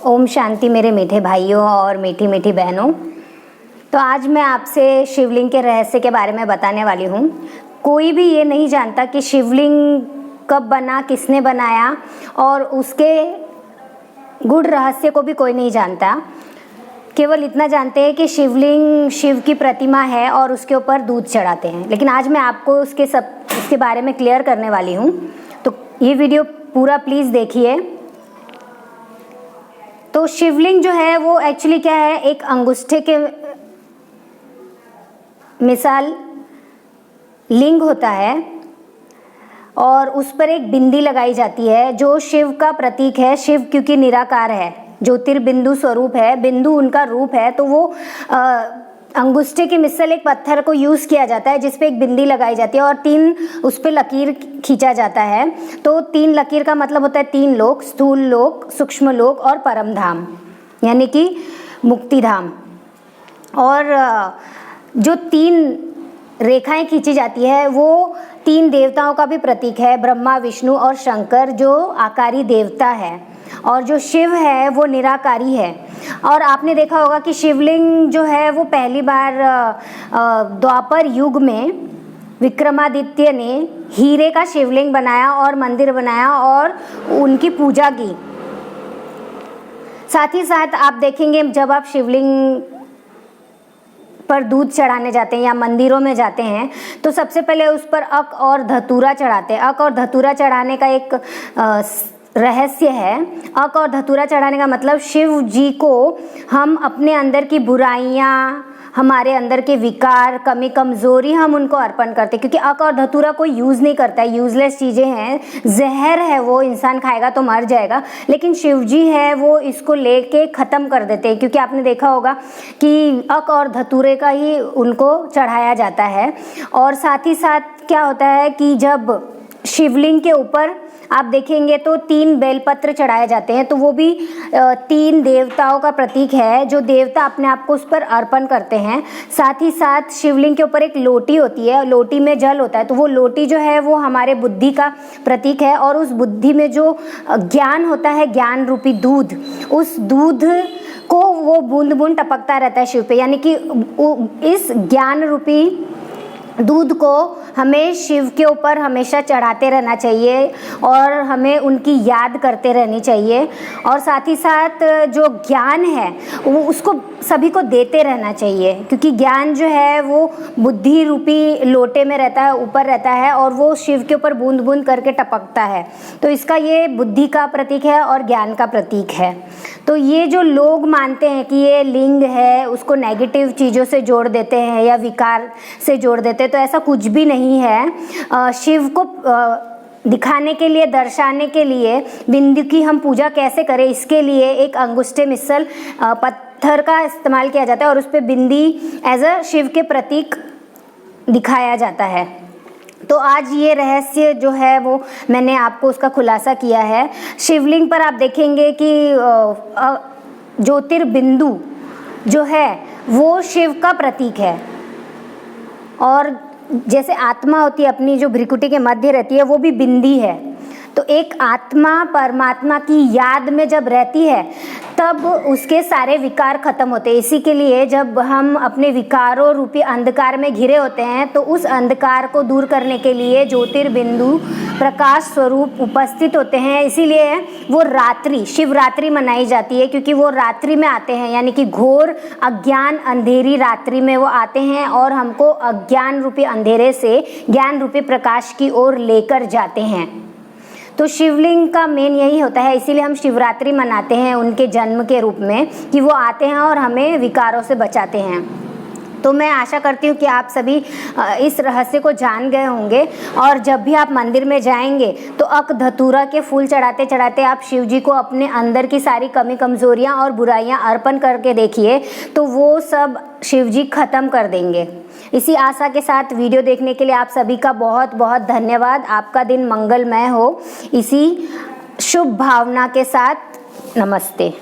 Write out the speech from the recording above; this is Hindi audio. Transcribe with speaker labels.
Speaker 1: ओम शांति मेरे मीठे भाइयों और मीठी मीठी बहनों। तो आज मैं आपसे शिवलिंग के रहस्य के बारे में बताने वाली हूँ। कोई भी ये नहीं जानता कि शिवलिंग कब बना, किसने बनाया, और उसके गूढ़ रहस्य को भी कोई नहीं जानता। केवल इतना जानते हैं कि शिवलिंग शिव की प्रतिमा है और उसके ऊपर दूध चढ़ाते हैं। लेकिन आज मैं आपको उसके बारे में क्लियर करने वाली हूँ। तो ये वीडियो पूरा प्लीज़ देखिए। तो शिवलिंग जो है वो एक्चुअली क्या है, एक अंगूठे के मिसाल लिंग होता है और उस पर एक बिंदी लगाई जाती है जो शिव का प्रतीक है। शिव क्योंकि निराकार है, ज्योतिर्बिंदु स्वरूप है, बिंदु उनका रूप है, तो वो अंगूठे के मिसल एक पत्थर को यूज़ किया जाता है जिसपे एक बिंदी लगाई जाती है और 3 उस पर लकीर खींचा जाता है। तो 3 लकीर का मतलब होता है 3 लोक, स्थूल लोक, सूक्ष्म लोक और परम धाम, यानी कि मुक्ति धाम। और जो 3 रेखाएं खींची जाती है वो 3 देवताओं का भी प्रतीक है, ब्रह्मा, विष्णु और शंकर, जो आकारी देवता है। और जो शिव है वो निराकारी है। और आपने देखा होगा कि शिवलिंग जो है वो पहली बार द्वापर युग में विक्रमादित्य ने हीरे का शिवलिंग बनाया और मंदिर बनाया और उनकी पूजा की। साथ ही साथ आप देखेंगे जब आप शिवलिंग पर दूध चढ़ाने जाते हैं या मंदिरों में जाते हैं तो सबसे पहले उस पर अक और धतूरा चढ़ाते हैं। अक और धतूरा चढ़ाने का एक रहस्य है। अक और धतूरा चढ़ाने का मतलब शिव जी को हम अपने अंदर की बुराइयां, हमारे अंदर के विकार, कमी कमजोरी, हम उनको अर्पण करते हैं। क्योंकि अक और धतूरा कोई यूज़ नहीं करता है, यूजलेस चीज़ें हैं, जहर है, वो इंसान खाएगा तो मर जाएगा। लेकिन शिव जी है वो इसको लेके ख़त्म कर देते हैं। क्योंकि आपने देखा होगा कि अक और धतूरे का ही उनको चढ़ाया जाता है। और साथ ही साथ क्या होता है कि जब शिवलिंग के ऊपर आप देखेंगे तो 3 बेलपत्र चढ़ाए जाते हैं, तो वो भी 3 देवताओं का प्रतीक है, जो देवता अपने आप को उस पर अर्पण करते हैं। साथ ही साथ शिवलिंग के ऊपर एक लोटी होती है, लोटी में जल होता है, तो वो लोटी जो है वो हमारे बुद्धि का प्रतीक है। और उस बुद्धि में जो ज्ञान होता है, ज्ञान रूपी दूध, उस दूध को वो बूंद बूंद टपकता रहता है शिव पे। यानी कि इस ज्ञान रूपी दूध को हमें शिव के ऊपर हमेशा चढ़ाते रहना चाहिए और हमें उनकी याद करते रहनी चाहिए। और साथ ही साथ जो ज्ञान है वो उसको सभी को देते रहना चाहिए। क्योंकि ज्ञान जो है वो बुद्धि रूपी लोटे में रहता है, ऊपर रहता है, और वो शिव के ऊपर बूंद बूंद करके टपकता है। तो इसका ये बुद्धि का प्रतीक है और ज्ञान का प्रतीक है। तो ये जो लोग मानते हैं कि ये लिंग है, उसको नेगेटिव चीज़ों से जोड़ देते हैं या विकार से जोड़ देते हैं, तो ऐसा कुछ भी नहीं है। शिव को दिखाने के लिए, दर्शाने के लिए, बिंदी की हम पूजा कैसे करें इसके लिए एक अंगूठे मिसल पत्थर का इस्तेमाल किया जाता है और उस पर बिंदी एज अ शिव के प्रतीक दिखाया जाता है। तो आज ये रहस्य जो है वो मैंने आपको उसका खुलासा किया है। शिवलिंग पर आप देखेंगे कि ज्योतिर्बिंदु जो है वो शिव का प्रतीक है। और जैसे आत्मा होती है अपनी, जो भ्रिकुटी के मध्य रहती है, वो भी बिंदी है। तो एक आत्मा परमात्मा की याद में जब रहती है तब उसके सारे विकार खत्म होते हैं। इसी के लिए जब हम अपने विकारों रूपी अंधकार में घिरे होते हैं तो उस अंधकार को दूर करने के लिए ज्योतिर्बिंदु प्रकाश स्वरूप उपस्थित होते हैं। इसीलिए वो रात्रि, शिवरात्रि मनाई जाती है, क्योंकि वो रात्रि में आते हैं, यानी कि घोर अज्ञान अंधेरी रात्रि में वो आते हैं और हमको अज्ञान रूपी अंधेरे से ज्ञान रूपी प्रकाश की ओर लेकर जाते हैं। तो शिवलिंग का मेन यही होता है, इसीलिए हम शिवरात्रि मनाते हैं उनके जन्म के रूप में, कि वो आते हैं और हमें विकारों से बचाते हैं। तो मैं आशा करती हूँ कि आप सभी इस रहस्य को जान गए होंगे। और जब भी आप मंदिर में जाएंगे तो अक धतूरा के फूल चढ़ाते चढ़ाते आप शिव जी को अपने अंदर की सारी कमी कमज़ोरियाँ और बुराइयाँ अर्पण करके देखिए, तो वो सब शिव जी ख़त्म कर देंगे। इसी आशा के साथ वीडियो देखने के लिए आप सभी का बहुत बहुत धन्यवाद। आपका दिन मंगलमय हो। इसी शुभ भावना के साथ नमस्ते।